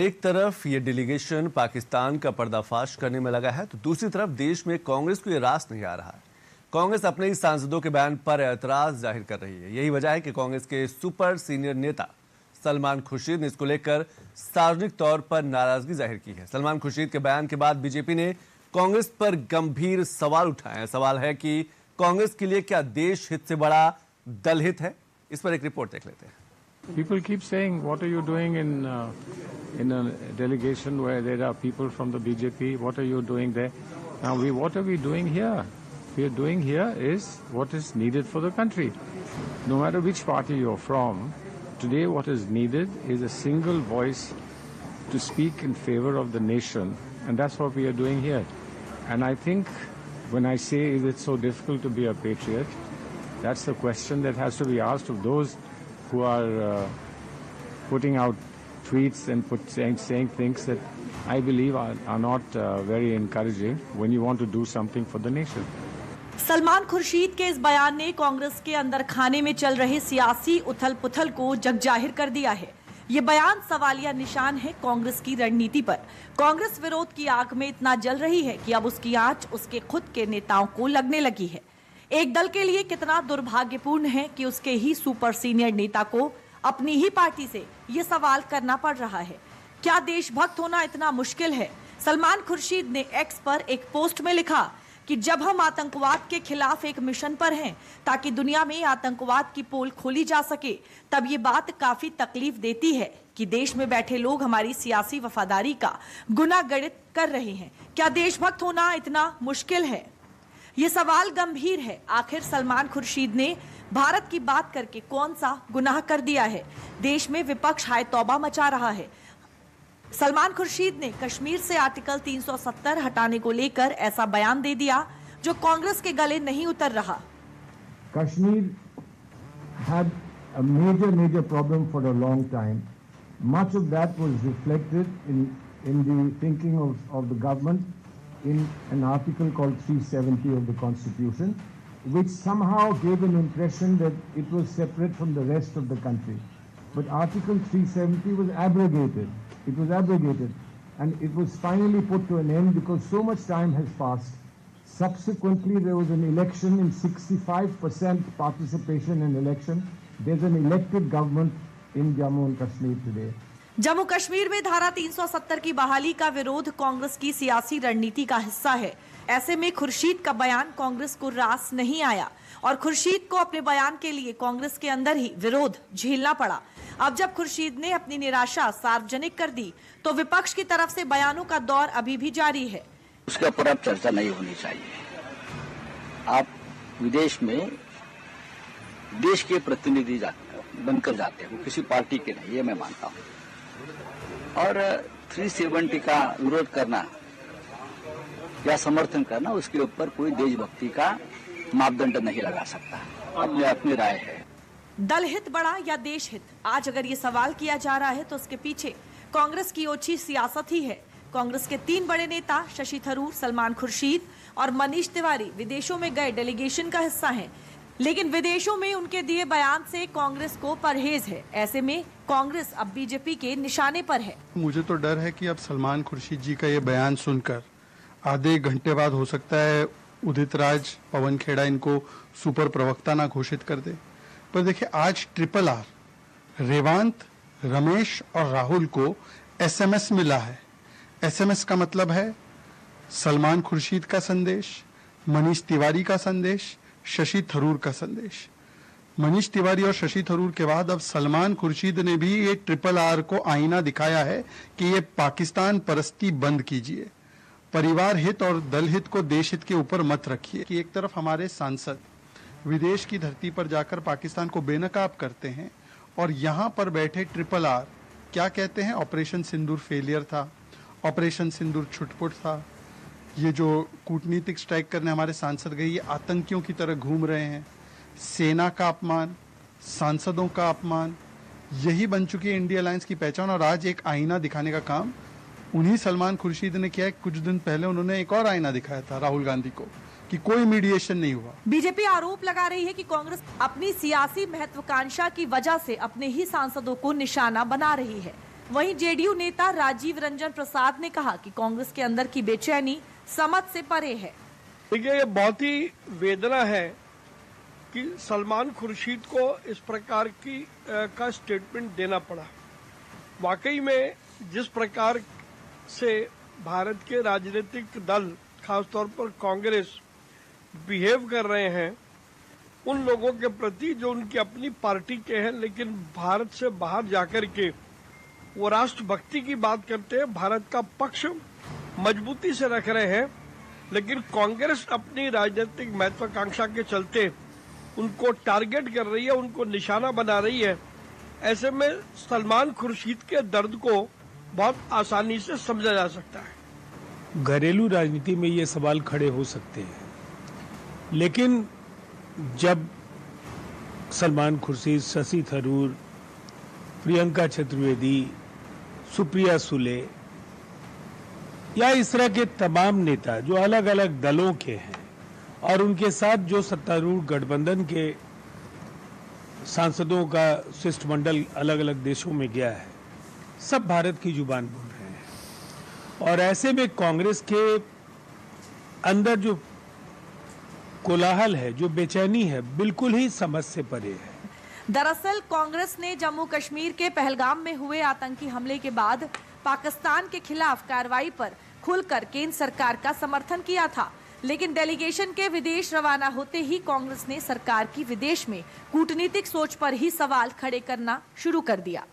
एक तरफ ये डेलीगेशन पाकिस्तान का पर्दाफाश करने में लगा है तो दूसरी तरफ देश में कांग्रेस को ये रास नहीं आ रहा है। कांग्रेस अपने ही सांसदों के बयान पर एतराज जाहिर कर रही है। यही वजह है कि कांग्रेस के सुपर सीनियर नेता सलमान खुर्शीद ने इसको लेकर सार्वजनिक तौर पर नाराजगी जाहिर की है। सलमान खुर्शीद के बयान के बाद बीजेपी ने कांग्रेस पर गंभीर सवाल उठाए हैं। सवाल है कि कांग्रेस के लिए क्या देश हित से बड़ा दल हित है? इस पर एक रिपोर्ट देख लेते हैं। People keep saying, what are you doing in a delegation where there are people from the BJP? What are you doing there? Now, what are we doing here? We are doing here is what is needed for the country. No matter which party you're from, today what is needed is a single voice to speak in favor of the nation, and that's what we are doing here. And I think when I say, is it so difficult to be a patriot, that's the question that has to be asked of those who are putting out tweets and saying things that I believe are not very encouraging when you want to do something for the nation. Salman Khurshid के इस बयान ने कांग्रेस के अंदर खाने में चल रहे सियासी उथल-पुथल को जगजाहिर कर दिया है। ये बयान सवालिया निशान है कांग्रेस की रणनीति पर। कांग्रेस विरोध की आग में इतना जल रही है कि अब उसकी आंच उसके खुद के नेताओं को लगने लगी है। एक दल के लिए कितना दुर्भाग्यपूर्ण है कि उसके ही सुपर सीनियर नेता को अपनी ही पार्टी से ये सवाल करना पड़ रहा है। क्या देशभक्त होना इतना मुश्किल है? सलमान खुर्शीद ने एक्स पर एक पोस्ट में लिखा कि जब हम आतंकवाद के खिलाफ एक मिशन पर हैं ताकि दुनिया में आतंकवाद की पोल खोली जा सके, तब ये बात काफी तकलीफ देती है कि देश में बैठे लोग हमारी सियासी वफादारी का गुनाह गणित कर रहे हैं। क्या देशभक्त होना इतना मुश्किल है? ये सवाल गंभीर है। आखिर सलमान खुर्शीद ने भारत की बात करके कौन सा गुनाह कर दिया है? देश में विपक्ष हाय तौबा मचा रहा है। सलमान खुर्शीद ने कश्मीर से आर्टिकल 370 हटाने को लेकर ऐसा बयान दे दिया जो कांग्रेस के गले नहीं उतर रहा। Kashmir had a major problem for a long time. Much of that was reflected in the thinking of the government in an article called 370 of the Constitution, which somehow gave an impression that it was separate from the rest of the country. But Article 370 was abrogated. It was abrogated, and it was finally put to an end because so much time has passed. Subsequently, there was an election in 65% participation in election. There's an elected government in Jammu and Kashmir today. Jammu Kashmir में धारा 370 की बहाली का विरोध कांग्रेस की सियासी रणनीति का हिस्सा है। ऐसे में खुर्शीद का बयान कांग्रेस को रास नहीं आया और खुर्शीद को अपने बयान के लिए कांग्रेस के अंदर ही विरोध झेलना पड़ा। अब जब खुर्शीद ने अपनी निराशा सार्वजनिक कर दी तो विपक्ष की तरफ से बयानों का दौर अभी भी जारी है। उसके ऊपर अब चर्चा नहीं होनी चाहिए। आप विदेश में देश के प्रतिनिधि बनकर जाते हो, किसी पार्टी के नहीं, ये मैं मानता हूँ। और 370 का विरोध करना या समर्थन करना, उसके ऊपर कोई देशभक्ति का मापदंड नहीं लगा सकता। अपनी राय है। दल हित बड़ा या देश हित? आज अगर ये सवाल किया जा रहा है तो उसके पीछे कांग्रेस की ओछी सियासत ही है। कांग्रेस के 3 बड़े नेता शशि थरूर, सलमान खुर्शीद और मनीष तिवारी विदेशों में गए डेलीगेशन का हिस्सा हैं, लेकिन विदेशों में उनके दिए बयान से कांग्रेस को परहेज है। ऐसे में कांग्रेस अब बीजेपी के निशाने पर है। मुझे तो डर है कि अब सलमान खुर्शीद जी का ये बयान सुनकर आधे घंटे बाद हो सकता है उदित राज, पवन खेड़ा इनको सुपर प्रवक्ता ना घोषित कर दे। पर देखिए, आज RRR, रेवांत, रमेश और राहुल को SMS मिला है। SMS का मतलब है सलमान खुर्शीद का संदेश, मनीष तिवारी का संदेश, शशि थरूर का संदेश। मनीष तिवारी और शशि थरूर के बाद अब सलमान खुर्शीद ने भी ये RRR को आईना दिखाया है कि ये पाकिस्तान परस्ती बंद कीजिए, परिवार हित और दल हित को देश हित के ऊपर मत रखिए। कि एक तरफ हमारे सांसद विदेश की धरती पर जाकर पाकिस्तान को बेनकाब करते हैं और यहाँ पर बैठे RRR क्या कहते हैं? ऑपरेशन सिंदूर फेलियर था, ऑपरेशन सिंदूर छुटपुट था, ये जो कूटनीतिक स्ट्राइक करने हमारे सांसद गए ये आतंकियों की तरह घूम रहे हैं। सेना का अपमान, सांसदों का अपमान, यही बन चुकी है इंडिया अलायंस की पहचान। और आज एक आईना दिखाने का काम उन्हीं सलमान खुर्शीद ने किया है। कुछ दिन पहले उन्होंने एक और आईना दिखाया था राहुल गांधी को कि कोई मीडिएशन नहीं हुआ। बीजेपी आरोप लगा रही है कि कांग्रेस अपनी सियासी महत्वाकांक्षा की वजह से अपने ही सांसदों को निशाना बना रही है। वहीं जेडीयू नेता राजीव रंजन प्रसाद ने कहा कि कांग्रेस के अंदर की बेचैनी समझ से परे है। देखिए, ये बहुत ही वेदना है कि सलमान खुर्शीद को इस प्रकार का स्टेटमेंट देना पड़ा। वाकई में जिस प्रकार से भारत के राजनीतिक दल, खासतौर पर कांग्रेस बिहेव कर रहे हैं उन लोगों के प्रति जो उनकी अपनी पार्टी के हैं, लेकिन भारत से बाहर जाकर के वो राष्ट्रभक्ति की बात करते हैं, भारत का पक्ष मजबूती से रख रहे हैं, लेकिन कांग्रेस अपनी राजनीतिक महत्वाकांक्षा के चलते उनको टारगेट कर रही है, उनको निशाना बना रही है। ऐसे में सलमान खुर्शीद के दर्द को बहुत आसानी से समझा जा सकता है। घरेलू राजनीति में ये सवाल खड़े हो सकते हैं, लेकिन जब सलमान खुर्शीद, शशि थरूर, प्रियंका चतुर्वेदी, सुप्रिया सुले या इस तरह के तमाम नेता जो अलग अलग दलों के हैं और उनके साथ जो सत्तारूढ़ गठबंधन के सांसदों का शिष्टमंडल अलग अलग देशों में गया है, सब भारत की जुबान बोल रहे हैं। और ऐसे में कांग्रेस के अंदर जो कोलाहल है, जो बेचैनी है, बिल्कुल ही समझ से परे है। दरअसल कांग्रेस ने जम्मू कश्मीर के पहलगाम में हुए आतंकी हमले के बाद पाकिस्तान के खिलाफ कार्रवाई पर खुलकर केंद्र सरकार का समर्थन किया था, लेकिन डेलीगेशन के विदेश रवाना होते ही कांग्रेस ने सरकार की विदेश में कूटनीतिक सोच पर ही सवाल खड़े करना शुरू कर दिया।